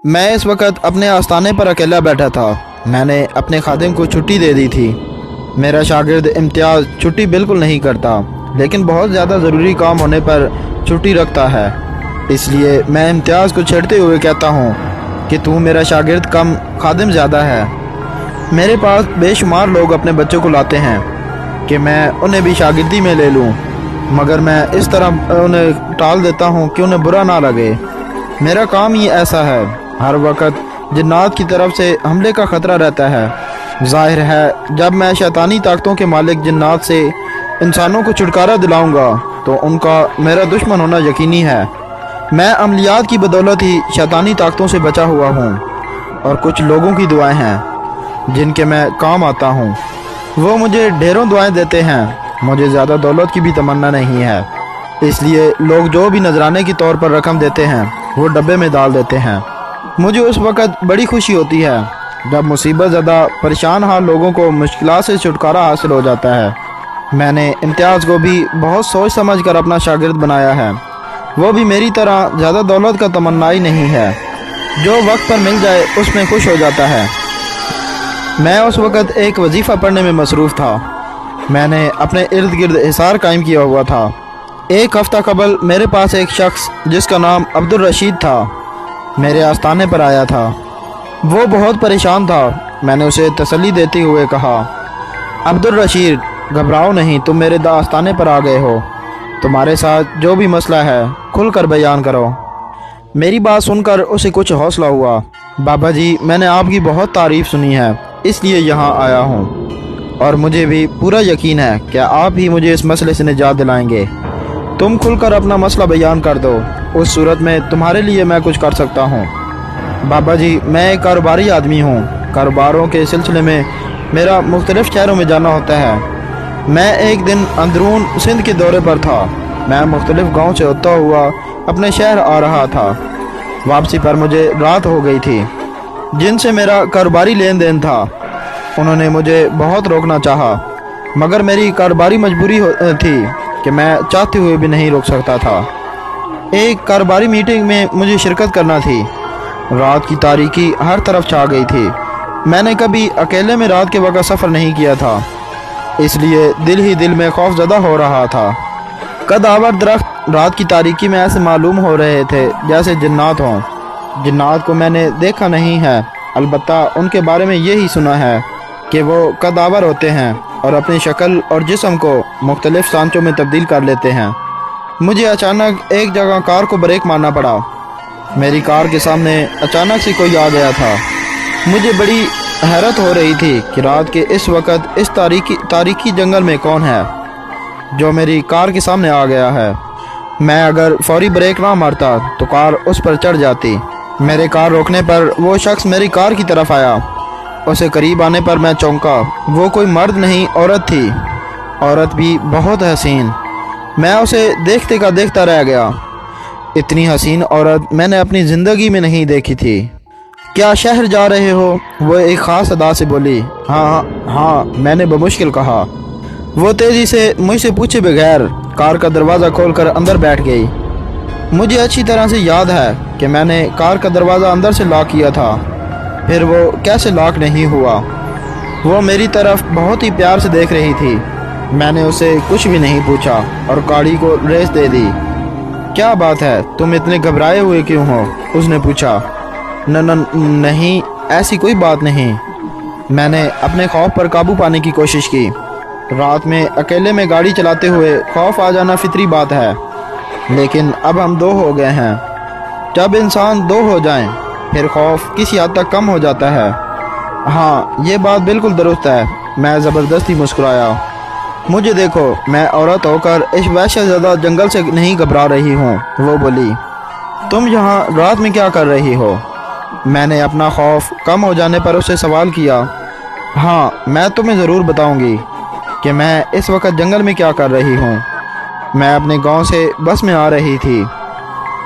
میں اس وقت اپنے آستانے پر اکیلا بیٹھا تھا۔ میں نے اپنے خادم کو چھٹی دے دی تھی۔ میرا شاگرد امتیاز چھٹی بالکل نہیں کرتا، لیکن بہت زیادہ ضروری کام ہونے پر چھٹی رکھتا ہے۔ اس لیے میں امتیاز کو چھیڑتے ہوئے کہتا ہوں کہ تو میرا شاگرد کم، خادم زیادہ ہے۔ میرے پاس بے شمار لوگ اپنے بچوں کو لاتے ہیں کہ میں انہیں بھی شاگردی میں لے لوں، مگر میں اس طرح انہیں ٹال دیتا ہوں کہ انہیں برا نہ لگے۔ میرا کام ہی ایسا ہے۔ ہر وقت جنات کی طرف سے حملے کا خطرہ رہتا ہے۔ ظاہر ہے جب میں شیطانی طاقتوں کے مالک جنات سے انسانوں کو چھٹکارا دلاؤں گا تو ان کا میرا دشمن ہونا یقینی ہے۔ میں عملیات کی بدولت ہی شیطانی طاقتوں سے بچا ہوا ہوں، اور کچھ لوگوں کی دعائیں ہیں جن کے میں کام آتا ہوں۔ وہ مجھے ڈھیروں دعائیں دیتے ہیں۔ مجھے زیادہ دولت کی بھی تمنا نہیں ہے، اس لیے لوگ جو بھی نذرانے کے طور پر رقم دیتے ہیں وہ ڈبے میں ڈال دیتے ہیں۔ مجھے اس وقت بڑی خوشی ہوتی ہے جب مصیبت زدہ پریشان حال لوگوں کو مشکلات سے چھٹکارا حاصل ہو جاتا ہے۔ میں نے امتیاز کو بھی بہت سوچ سمجھ کر اپنا شاگرد بنایا ہے۔ وہ بھی میری طرح زیادہ دولت کا تمنائی نہیں ہے، جو وقت پر مل جائے اس میں خوش ہو جاتا ہے۔ میں اس وقت ایک وظیفہ پڑھنے میں مصروف تھا۔ میں نے اپنے ارد گرد حصار قائم کیا ہوا تھا۔ ایک ہفتہ قبل میرے پاس ایک شخص جس کا نام عبدالرشید تھا میرے آستانے پر آیا تھا۔ وہ بہت پریشان تھا۔ میں نے اسے تسلی دیتے ہوئے کہا، عبدالرشید گھبراؤ نہیں، تم میرے آستانے پر آ گئے ہو۔ تمہارے ساتھ جو بھی مسئلہ ہے کھل کر بیان کرو۔ میری بات سن کر اسے کچھ حوصلہ ہوا۔ بابا جی، میں نے آپ کی بہت تعریف سنی ہے، اس لیے یہاں آیا ہوں، اور مجھے بھی پورا یقین ہے کہ آپ ہی مجھے اس مسئلے سے نجات دلائیں گے۔ تم کھل کر اپنا مسئلہ بیان کر دو، اس صورت میں تمہارے لیے میں کچھ کر سکتا ہوں۔ بابا جی، میں ایک کاروباری آدمی ہوں۔ کاروباروں کے سلسلے میں میرا مختلف شہروں میں جانا ہوتا ہے۔ میں ایک دن اندرون سندھ کے دورے پر تھا۔ میں مختلف گاؤں سے ہوتا ہوا اپنے شہر آ رہا تھا۔ واپسی پر مجھے رات ہو گئی تھی۔ جن سے میرا کاروباری لین دین تھا انہوں نے مجھے بہت روکنا چاہا، مگر میری کاروباری مجبوری تھی کہ میں چاہتے ہوئے بھی نہیں روک سکتا تھا۔ ایک کاروباری میٹنگ میں مجھے شرکت کرنا تھی۔ رات کی تاریکی ہر طرف چھا گئی تھی۔ میں نے کبھی اکیلے میں رات کے وقت سفر نہیں کیا تھا، اس لیے دل ہی دل میں خوف زدہ ہو رہا تھا۔ قدآور درخت رات کی تاریکی میں ایسے معلوم ہو رہے تھے جیسے جنات ہوں۔ جنات کو میں نے دیکھا نہیں ہے، البتہ ان کے بارے میں یہی سنا ہے کہ وہ قدآور ہوتے ہیں اور اپنی شکل اور جسم کو مختلف سانچوں میں تبدیل کر لیتے ہیں۔ مجھے اچانک ایک جگہ کار کو بریک مارنا پڑا۔ میری کار کے سامنے اچانک سے کوئی آ گیا تھا۔ مجھے بڑی حیرت ہو رہی تھی کہ رات کے اس وقت اس تاریکی جنگل میں کون ہے جو میری کار کے سامنے آ گیا ہے۔ میں اگر فوری بریک نہ مارتا تو کار اس پر چڑھ جاتی۔ میرے کار روکنے پر وہ شخص میری کار کی طرف آیا۔ اسے قریب آنے پر میں چونکا۔ وہ کوئی مرد نہیں، عورت تھی، عورت بھی بہت حسین۔ میں اسے دیکھتے کا دیکھتا رہ گیا۔ اتنی حسین عورت میں نے اپنی زندگی میں نہیں دیکھی تھی۔ کیا شہر جا رہے ہو؟ وہ ایک خاص ادا سے بولی۔ ہاں، میں نے بمشکل کہا۔ وہ تیزی سے مجھ سے پوچھے بغیر کار کا دروازہ کھول کر اندر بیٹھ گئی۔ مجھے اچھی طرح سے یاد ہے کہ میں نے کار کا دروازہ اندر سے لاک کیا تھا، پھر وہ کیسے لاک نہیں ہوا۔ وہ میری طرف بہت ہی پیار سے دیکھ رہی تھی۔ میں نے اسے کچھ بھی نہیں پوچھا اور گاڑی کو ریس دے دی۔ کیا بات ہے، تم اتنے گھبرائے ہوئے کیوں ہو؟ اس نے پوچھا۔ نہیں، ایسی کوئی بات نہیں۔ میں نے اپنے خوف پر قابو پانے کی کوشش کی۔ رات میں اکیلے میں گاڑی چلاتے ہوئے خوف آ جانا فطری بات ہے، لیکن اب ہم دو ہو گئے ہیں۔ جب انسان دو ہو جائیں پھر خوف کسی حد تک کم ہو جاتا ہے۔ ہاں، یہ بات بالکل درست ہے۔ میں زبردستی مسکرایا۔ مجھے دیکھو، میں عورت ہو کر اس وحشت زدہ جنگل سے نہیں گھبرا رہی ہوں۔ وہ بولی، تم یہاں رات میں کیا کر رہی ہو؟ میں نے اپنا خوف کم ہو جانے پر اسے سوال کیا۔ ہاں، میں تمہیں ضرور بتاؤں گی کہ میں اس وقت جنگل میں کیا کر رہی ہوں۔ میں اپنے گاؤں سے بس میں آ رہی تھی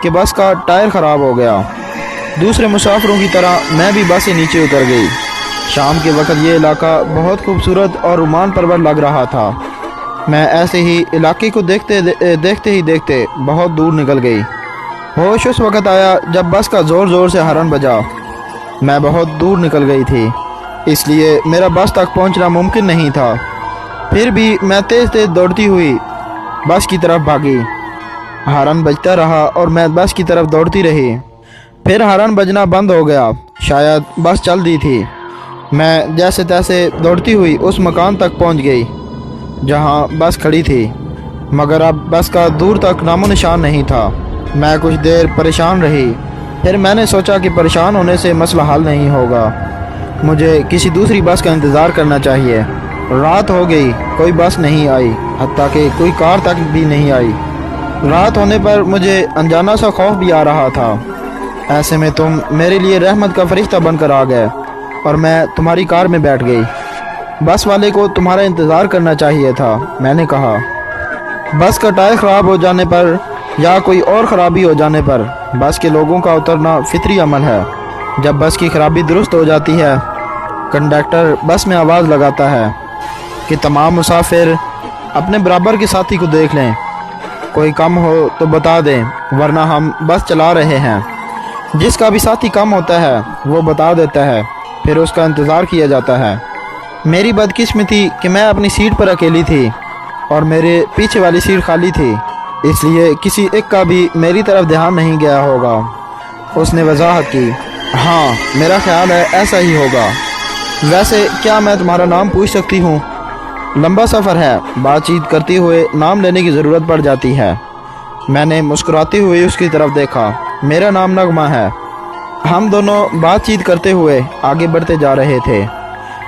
کہ بس کا ٹائر خراب ہو گیا۔ دوسرے مسافروں کی طرح میں بھی بس سے نیچے اتر گئی۔ شام کے وقت یہ علاقہ بہت خوبصورت اور رومان پرور لگ رہا تھا۔ میں ایسے ہی علاقے کو دیکھتے ہی دیکھتے بہت دور نکل گئی۔ होश उस वक़्त आया जब बस का ज़ोर ज़ोर से हॉर्न बजा। मैं बहुत दूर निकल गई थी, इसलिए मेरा बस तक पहुंचना मुमकिन नहीं था। फिर भी मैं तेज़ तेज़ दौड़ती हुई बस की तरफ भागी। हॉर्न बजता रहा और मैं बस की तरफ दौड़ती रही। फिर हॉर्न बजना बंद हो गया, शायद बस चल दी थी। मैं जैसे तैसे दौड़ती हुई उस मकान तक पहुंच गई जहां बस खड़ी थी, मगर अब बस का दूर तक नामो निशान नहीं था। मैं कुछ देर परेशान रही। फिर मैंने सोचा कि परेशान होने से मसला हल नहीं होगा, मुझे किसी दूसरी बस का इंतज़ार करना चाहिए। रात हो गई, कोई बस नहीं आई, हत्ता कि कोई कार तक भी नहीं आई। रात होने पर मुझे अनजाना सा खौफ भी आ रहा था। ऐसे में तुम मेरे लिए रहमत का फरिश्ता बनकर आ गए और मैं तुम्हारी कार में बैठ गई। बस वाले को तुम्हारा इंतज़ार करना चाहिए था, मैंने कहा। बस का टायर ख़राब हो जाने पर या कोई और ख़राबी हो जाने पर बस के लोगों का उतरना फितरी अमल है। जब बस की खराबी दुरुस्त हो जाती है, कंडक्टर बस में आवाज़ लगाता है कि तमाम मुसाफिर अपने बराबर के साथी को देख लें, कोई कम हो तो बता दें, वरना हम बस चला रहे हैं। जिसका भी साथी कम होता है वो बता देता है, फिर उसका इंतज़ार किया जाता है। मेरी बदकिस्मती कि मैं अपनी सीट पर अकेली थी और मेरे पीछे वाली सीट खाली थी, इसलिए किसी एक का भी मेरी तरफ ध्यान नहीं गया होगा। उसने वजाहत की, हाँ मेरा ख्याल है ऐसा ही होगा। वैसे क्या मैं तुम्हारा नाम पूछ सकती हूँ? लंबा सफ़र है, बातचीत करते हुए नाम लेने की ज़रूरत पड़ जाती है। मैंने मुस्कुराती हुई उसकी तरफ देखा। मेरा नाम नगमा है। हम दोनों बातचीत करते हुए आगे बढ़ते जा रहे थे।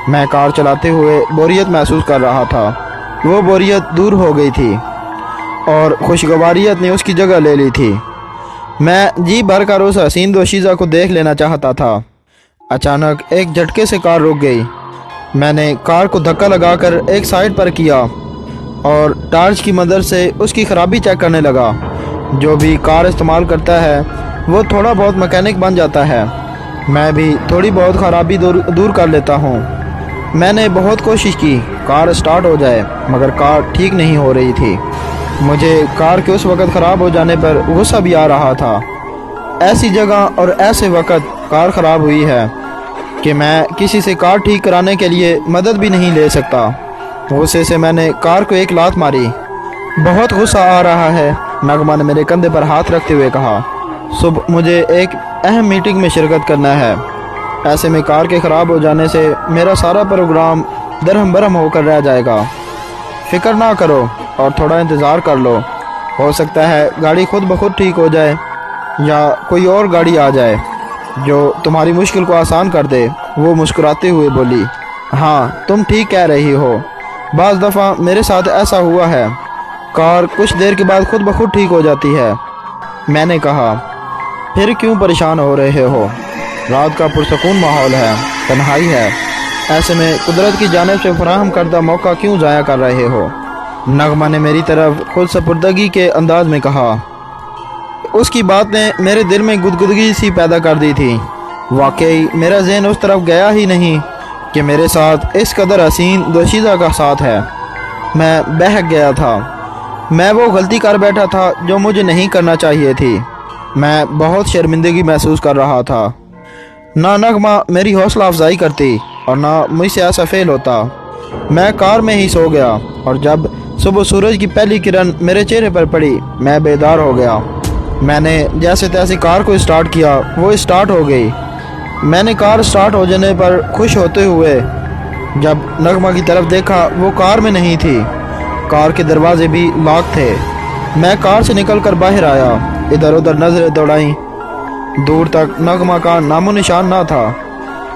मैं कार चलाते हुए बोरियत महसूस कर रहा था। वो बोरियत दूर हो गई थी और खुशगवारियत ने उसकी जगह ले ली थी। मैं जी भर कर उस हसीन दोशीज़ा को देख लेना चाहता था। अचानक एक झटके से कार रुक गई। मैंने कार को धक्का लगाकर एक साइड पर किया और टार्च की मदद से उसकी ख़राबी चेक करने लगा। जो भी कार इस्तेमाल करता है वो थोड़ा बहुत मैकेनिक बन जाता है। मैं भी थोड़ी बहुत ख़राबी दूर कर लेता हूँ। मैंने बहुत कोशिश की कार स्टार्ट हो जाए, मगर कार ठीक नहीं हो रही थी। मुझे कार के उस वक़्त ख़राब हो जाने पर गुस्सा भी आ रहा था। ऐसी जगह और ऐसे वक़्त कार ख़राब हुई है कि मैं किसी से कार ठीक कराने के लिए मदद भी नहीं ले सकता। गुस्से से मैंने कार को एक लात मारी। बहुत गुस्सा आ रहा है, नगमा ने मेरे कंधे पर हाथ रखते हुए कहा। सुबह मुझे एक अहम मीटिंग में शिरकत करना है। ऐसे में कार के ख़राब हो जाने से मेरा सारा प्रोग्राम दरहम बरहम होकर रह जाएगा। फ़िक्र ना करो और थोड़ा इंतज़ार कर लो। हो सकता है गाड़ी खुद ब खुद ठीक हो जाए या कोई और गाड़ी आ जाए जो तुम्हारी मुश्किल को आसान कर दे। वो मुस्कुराते हुए बोली, हाँ तुम ठीक कह रही हो। बाज़ दफ़ा मेरे साथ ऐसा हुआ है, कार कुछ देर के बाद खुद ब खुद ठीक हो जाती है। मैंने कहा, फिर क्यों परेशान हो रहे हो? रात का पुरसकून माहौल है, तन्हाई है, ऐसे में कुदरत की जानिब से फराहम करदा मौका क्यों ज़ाया कर रहे हो? नगमा ने मेरी तरफ खुद सपुर्दगी के अंदाज में कहा। उसकी बात ने मेरे दिल में गुदगुदगी सी पैदा कर दी थी। वाकई मेरा जहन उस तरफ गया ही नहीं कि मेरे साथ इस कदर हसीन दोशीज़ा का साथ है। मैं बहक गया था। मैं वो गलती कर बैठा था जो मुझे नहीं करना चाहिए थी। मैं बहुत शर्मिंदगी महसूस कर रहा था। ना नगमा मेरी हौसला अफजाई करती और ना मुझसे ऐसा फेल होता। मैं कार में ही सो गया और जब सुबह सूरज की पहली किरण मेरे चेहरे पर पड़ी, मैं बेदार हो गया। मैंने जैसे तैसे कार को स्टार्ट किया, वो स्टार्ट हो गई। मैंने कार स्टार्ट हो जाने पर खुश होते हुए जब नगमा की तरफ देखा, वो कार में नहीं थी। कार के दरवाजे भी लॉक थे। मैं कार से निकलकर बाहर आया, इधर उधर नज़रें दौड़ाईं। दूर तक नगमा का नामो निशान ना था।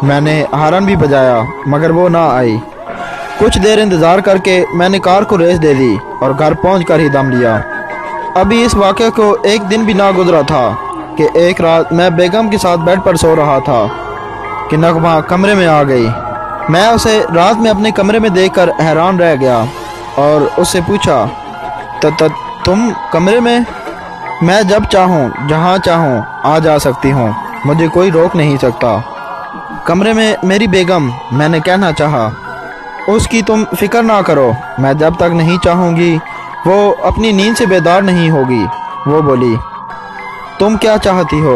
मैंने हॉर्न भी बजाया, मगर वो ना आई। कुछ देर इंतज़ार करके मैंने कार को रेस दे दी और घर पहुंचकर ही दम लिया। अभी इस वाक़े को एक दिन भी ना गुजरा था कि एक रात मैं बेगम के साथ बेड पर सो रहा था कि नगमा कमरे में आ गई। मैं उसे रात में अपने कमरे में देखकर हैरान रह गया और उससे पूछा, तुम कमरे में? मैं जब चाहूँ जहाँ चाहूँ आ जा सकती हूँ, मुझे कोई रोक नहीं सकता। कमरे में मेरी बेगम, मैंने कहना चाहा। उसकी तुम फिक्र ना करो, मैं जब तक नहीं चाहूँगी वो अपनी नींद से बेदार नहीं होगी, वो बोली। तुम क्या चाहती हो?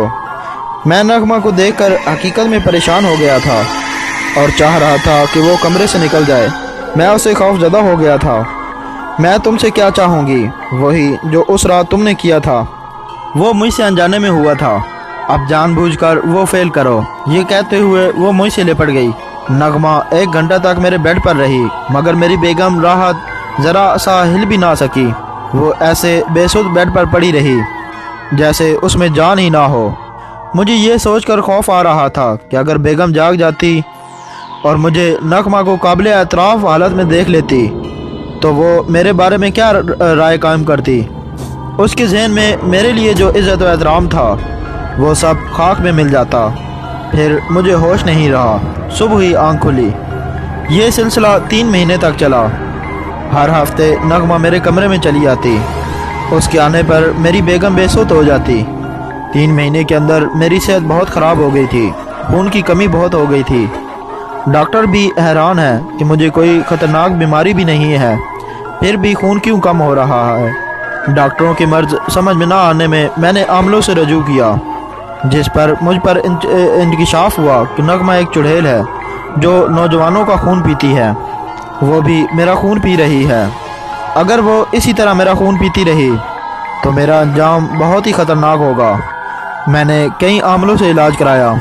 मैं नगमा को देखकर हकीकत में परेशान हो गया था और चाह रहा था कि वो कमरे से निकल जाए। मैं उससे खौफजदा हो गया था। मैं तुमसे क्या चाहूँगी? वही जो उस रात तुमने किया था। वो मुझसे अनजाने में हुआ था। अब जानबूझकर वो फेल करो। ये कहते हुए वो मुझसे लिपट गई। नगमा 1 घंटा तक मेरे बेड पर रही, मगर मेरी बेगम राहत ज़रा सा हिल भी ना सकी। वो ऐसे बेसुध बेड पर पड़ी रही जैसे उसमें जान ही ना हो। मुझे ये सोचकर खौफ आ रहा था कि अगर बेगम जाग जाती और मुझे नगमा को काबिल एतराफ़ हालत में देख लेती तो वो मेरे बारे में क्या राय कायम करती। उसके जहन में मेरे लिए जो इज़्ज़त व एहतराम था वो सब खाक में मिल जाता। फिर मुझे होश नहीं रहा। सुबह ही आँख खुली। ये सिलसिला 3 महीने तक चला। हर हफ्ते नगमा मेरे कमरे में चली आती। उसके आने पर मेरी बेगम बेसुध हो जाती। 3 महीने के अंदर मेरी सेहत बहुत ख़राब हो गई थी। खून की कमी बहुत हो गई थी। डॉक्टर भी हैरान है कि मुझे कोई ख़तरनाक बीमारी भी नहीं है, फिर भी खून क्यों कम हो रहा है। डॉक्टरों की मर्ज़ समझ में ना आने में मैंने आमलों से रजू किया, जिस पर मुझ पर इंकशाफ हुआ कि नगमा एक चुड़ैल है जो नौजवानों का खून पीती है। वो भी मेरा खून पी रही है। अगर वो इसी तरह मेरा खून पीती रही तो मेरा अंजाम बहुत ही ख़तरनाक होगा। मैंने कई आमलों से इलाज कराया,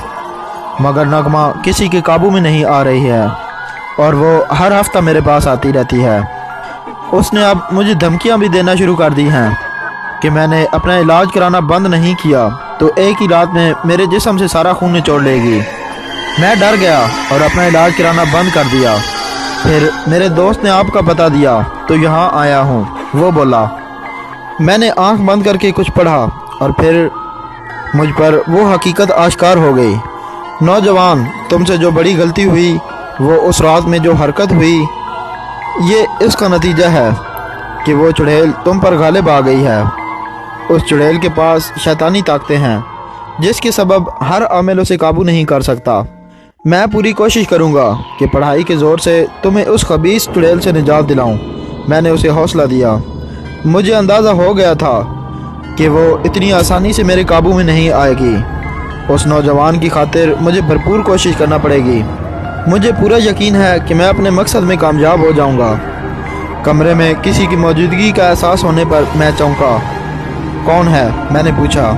मगर नगमा किसी के काबू में नहीं आ रही है और वो हर हफ्ता मेरे पास आती रहती है। उसने अब मुझे धमकियां भी देना शुरू कर दी हैं कि मैंने अपना इलाज कराना बंद नहीं किया तो एक ही रात में मेरे जिस्म से सारा खून निचोड़ लेगी। मैं डर गया और अपना इलाज कराना बंद कर दिया। फिर मेरे दोस्त ने आपका पता दिया तो यहाँ आया हूँ। वो बोला। मैंने आंख बंद करके कुछ पढ़ा और फिर मुझ पर वो हकीकत आश्कार हो गई। नौजवान, तुमसे जो बड़ी गलती हुई वो उस रात में जो हरकत हुई, ये इसका नतीजा है कि वो चुड़ैल तुम पर गालिब आ गई है। उस चुड़ैल के पास शैतानी ताकतें हैं जिसके सबब हर आमिल उसे काबू नहीं कर सकता। मैं पूरी कोशिश करूँगा कि पढ़ाई के ज़ोर से तुम्हें उस खबीस चुड़ैल से निजात दिलाऊँ। मैंने उसे हौसला दिया। मुझे अंदाज़ा हो गया था कि वो इतनी आसानी से मेरे काबू में नहीं आएगी। उस नौजवान की खातिर मुझे भरपूर कोशिश करना पड़ेगी। मुझे पूरा यकीन है कि मैं अपने मकसद में कामयाब हो जाऊंगा। कमरे में किसी की मौजूदगी का एहसास होने पर मैं चौंका। कौन है? मैंने पूछा।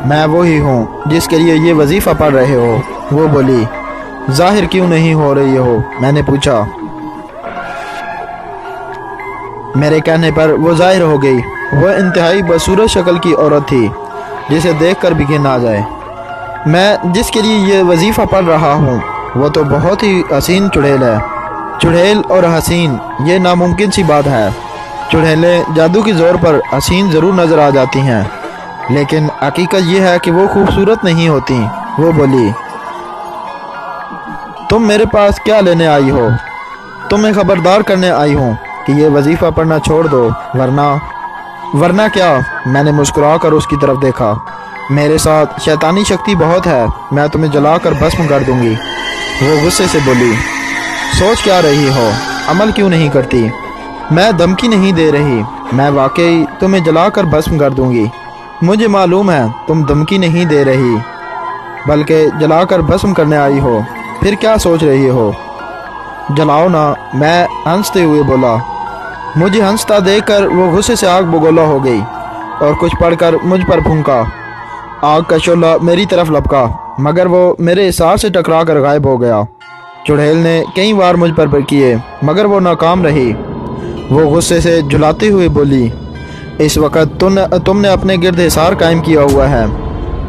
मैं वही हूँ जिसके लिए ये वजीफ़ा पढ़ रहे हो। वो बोली। जाहिर क्यों नहीं हो रही हो? मैंने पूछा। मेरे कहने पर वो जाहिर हो गई। वह इंतहाई बदसूरत शक्ल की औरत थी जिसे देखकर भी घिन आ जाए। मैं जिसके लिए ये वजीफ़ा पढ़ रहा हूँ वो तो बहुत ही हसीन चुड़ैल है। चुड़ैल और हसीन, ये नामुमकिन सी बात है। चुड़ैलें जादू के ज़ोर पर हसीन ज़रूर नज़र आ जाती हैं, लेकिन हकीकत ये है कि वो खूबसूरत नहीं होती। वो बोली। तुम मेरे पास क्या लेने आई हो? तुम्हें खबरदार करने आई हूँ कि ये वजीफ़ा पढ़ना छोड़ दो, वरना क्या? मैंने मुस्कुरा कर उसकी तरफ देखा। मेरे साथ शैतानी शक्ति बहुत है, मैं तुम्हें जलाकर भस्म कर दूंगी। वो गुस्से से बोली। सोच क्या रही हो? अमल क्यों नहीं करती? मैं धमकी नहीं दे रही, मैं वाकई तुम्हें जलाकर भस्म कर दूंगी। मुझे मालूम है तुम धमकी नहीं दे रही बल्कि जलाकर भस्म करने आई हो। फिर क्या सोच रही हो? जलाओ ना, मैं हंसते हुए बोला। मुझे हंसता देखकर वो गुस्से से आग बगोला हो गई और कुछ पढ़कर मुझ पर फूंका। आग का शोला मेरी तरफ लपका, मगर वो मेरे इशारे से टकरा कर गायब हो गया। चुड़ैल ने कई बार मुझ पर किए, मगर वो नाकाम रही। वो गुस्से से झुलाते हुए बोली। इस वक्त तुमने अपने गिर्द हिसार कायम किया हुआ है,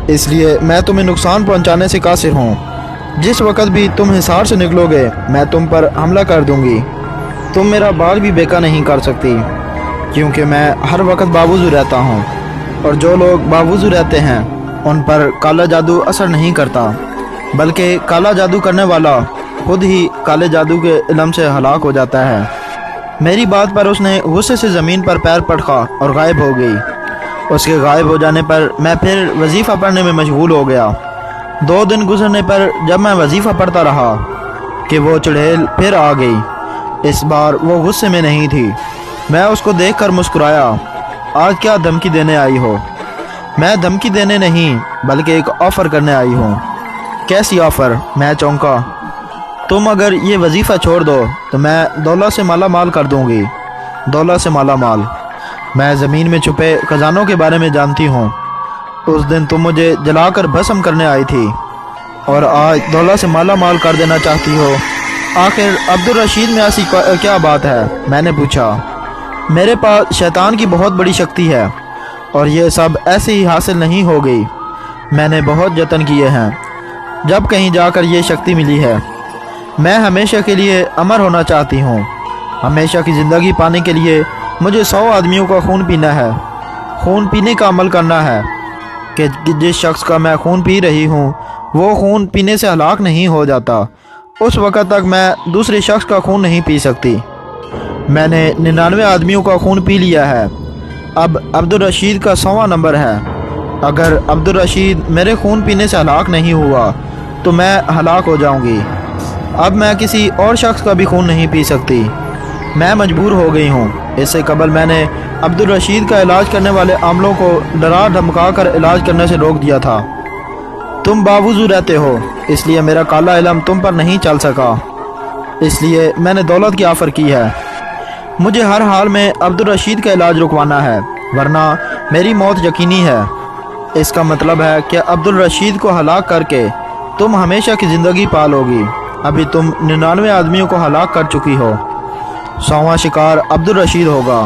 इसलिए मैं तुम्हें नुकसान पहुंचाने से कासिर हूँ। जिस वक्त भी तुम हिसार से निकलोगे मैं तुम पर हमला कर दूंगी। तुम मेरा बाल भी बेका नहीं कर सकती, क्योंकि मैं हर वक्त बावजू रहता हूँ, और जो लोग बावजू रहते हैं उन पर काला जादू असर नहीं करता, बल्कि काला जादू करने वाला खुद ही काले जादू के इल्म से हलाक हो जाता है। मेरी बात पर उसने गुस्से से ज़मीन पर पैर पटका और गायब हो गई। उसके गायब हो जाने पर मैं फिर वजीफ़ा पढ़ने में मशगूल हो गया। 2 दिन गुजरने पर जब मैं वजीफ़ा पढ़ता रहा कि वो चुड़ैल फिर आ गई। इस बार वो गुस्से में नहीं थी। मैं उसको देखकर मुस्कुराया। आज क्या धमकी देने आई हो? मैं धमकी देने नहीं बल्कि एक ऑफ़र करने आई हूँ। कैसी ऑफ़र? मैं चौंका। तुम अगर ये वजीफ़ा छोड़ दो तो मैं दौलत से माला माल कर दूँगी। दौलत से माला माल? मैं ज़मीन में छुपे ख़जानों के बारे में जानती हूँ। उस दिन तुम मुझे जलाकर भस्म करने आई थी और आज दौलत से माला माल कर देना चाहती हो। आखिर अब्दुल रशीद में ऐसी क्या बात है? मैंने पूछा। मेरे पास शैतान की बहुत बड़ी शक्ति है और ये सब ऐसे ही हासिल नहीं हो गई। मैंने बहुत जतन किए हैं, जब कहीं जाकर ये शक्ति मिली है। मैं हमेशा के लिए अमर होना चाहती हूँ। हमेशा की ज़िंदगी पाने के लिए मुझे 100 आदमियों का खून पीना है। खून पीने का अमल करना है कि जिस शख्स का मैं खून पी रही हूँ वो खून पीने से हलाक नहीं हो जाता। उस वक़्त तक मैं दूसरे शख्स का खून नहीं पी सकती। मैंने 99 आदमियों का खून पी लिया है। अब अब्दुल रशीद का 100वां नंबर है। अगर अब्दुल रशीद मेरे खून पीने से हलाक नहीं हुआ तो मैं हलाक हो जाऊंगी। अब मैं किसी और शख्स का भी खून नहीं पी सकती। मैं मजबूर हो गई हूँ। इससे कबल मैंने अब्दुल रशीद का इलाज करने वाले आमलों को डरा धमका कर इलाज करने से रोक दिया था। तुम बावजूद रहते हो, इसलिए मेरा काला इल्म तुम पर नहीं चल सका। इसलिए मैंने दौलत की ऑफ़र की है। मुझे हर हाल में अब्दुल रशीद का इलाज रुकवाना है, वरना मेरी मौत यकीनी है। इसका मतलब है कि अब्दुल रशीद को हलाक करके तुम हमेशा की ज़िंदगी पालोगी। अभी तुम 99 आदमियों को हलाक कर चुकी हो। 100वां शिकार अब्दुल रशीद होगा।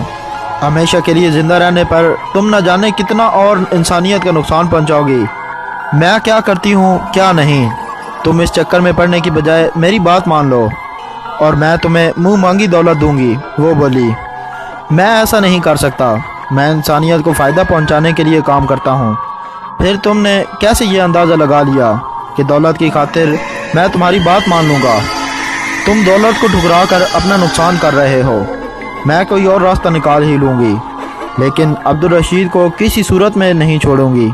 हमेशा के लिए ज़िंदा रहने पर तुम न जाने कितना और इंसानियत का नुकसान पहुँचाओगी। मैं क्या करती हूँ क्या नहीं, तुम इस चक्कर में पड़ने की बजाय मेरी बात मान लो और मैं तुम्हें मुंह मांगी दौलत दूंगी। वो बोली, मैं ऐसा नहीं कर सकता। मैं इंसानियत को फ़ायदा पहुंचाने के लिए काम करता हूं। फिर तुमने कैसे ये अंदाज़ा लगा लिया कि दौलत की खातिर मैं तुम्हारी बात मान लूँगा? तुम दौलत को ठुकरा कर अपना नुकसान कर रहे हो। मैं कोई और रास्ता निकाल ही लूँगी, लेकिन अब्दुल रशीद को किसी सूरत में नहीं छोड़ूंगी।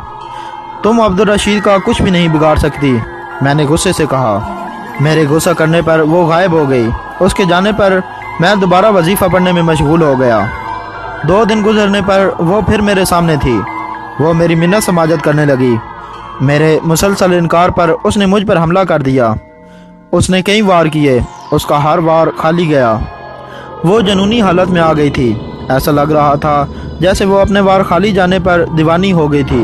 तुम अब्दुल रशीद का कुछ भी नहीं बिगाड़ सकती। मैंने गुस्से से कहा। मेरे गुस्सा करने पर वो गायब हो गई। उसके जाने पर मैं दोबारा वजीफ़ा पढ़ने में मशगूल हो गया। 2 दिन गुजरने पर वो फिर मेरे सामने थी। वो मेरी मिन्नत समाजत करने लगी। मेरे मुसलसल इनकार पर उसने मुझ पर हमला कर दिया। उसने कई वार किए, उसका हर वार खाली गया। वो जनूनी हालत में आ गई थी। ऐसा लग रहा था जैसे वो अपने वार खाली जाने पर दीवानी हो गई थी।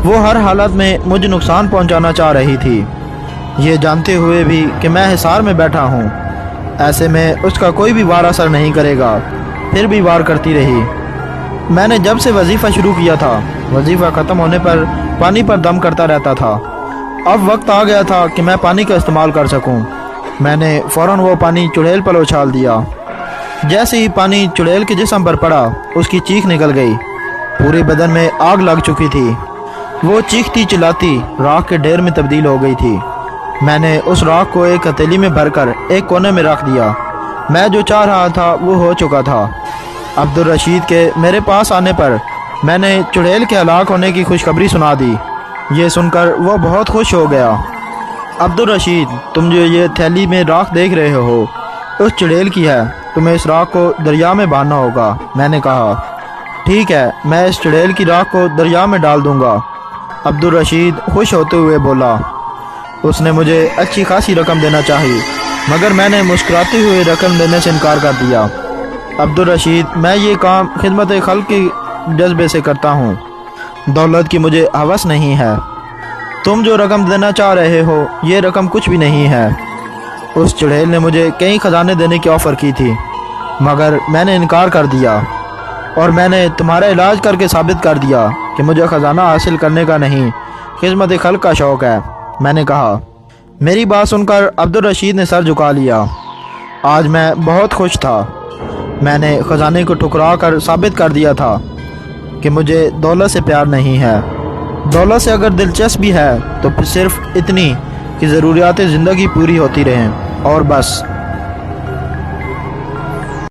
वो हर हालत में मुझे नुकसान पहुंचाना चाह रही थी, ये जानते हुए भी कि मैं हिसार में बैठा हूँ। ऐसे में उसका कोई भी वार असर नहीं करेगा। फिर भी वार करती रही। मैंने जब से वजीफ़ा शुरू किया था, वजीफ़ा ख़त्म होने पर पानी पर दम करता रहता था। अब वक्त आ गया था कि मैं पानी का इस्तेमाल कर सकूं। मैंने फ़ौरन वो पानी चुड़ैल पर उछाल दिया। जैसे ही पानी चुड़ैल के जिस्म पर पड़ा, उसकी चीख निकल गई। पूरे बदन में आग लग चुकी थी। वो चीखती चिल्लाती राख के ढेर में तब्दील हो गई थी। मैंने उस राख को एक हथेली में भरकर एक कोने में रख दिया। मैं जो चाह रहा था वो हो चुका था। अब्दुल रशीद के मेरे पास आने पर मैंने चुड़ैल के हलाक होने की खुशखबरी सुना दी। ये सुनकर वो बहुत खुश हो गया। अब्दुल रशीद, तुम जो ये थैली में राख देख रहे हो उस चुड़ैल की है। तुम्हें इस राख को दरिया में बहाना होगा। मैंने कहा, ठीक है, मैं इस चुड़ैल की राख को दरिया में डाल दूंगा। अब्दुल रशीद खुश होते हुए बोला। उसने मुझे अच्छी खासी रकम देना चाहिए, मगर मैंने मुस्कुराते हुए रकम देने से इनकार कर दिया। अब्दुल रशीद, मैं ये काम खिदमत खल्क के जज्बे से करता हूँ। दौलत की मुझे हवस नहीं है। तुम जो रकम देना चाह रहे हो ये रकम कुछ भी नहीं है। उस चुड़ैल ने मुझे कई खजाने देने की ऑफ़र की थी, मगर मैंने इनकार कर दिया और मैंने तुम्हारा इलाज करके साबित कर दिया कि मुझे ख़जाना हासिल करने का नहीं, खिदमत खल्क का शौक़ है। मैंने कहा। मेरी बात सुनकर अब्दुल रशीद ने सर झुका लिया। आज मैं बहुत खुश था। मैंने ख़जाने को ठुकरा कर साबित कर दिया था कि मुझे दौलत से प्यार नहीं है। दौलत से अगर दिलचस्पी है तो सिर्फ इतनी कि ज़रूरियात ज़िंदगी पूरी होती रहें और बस।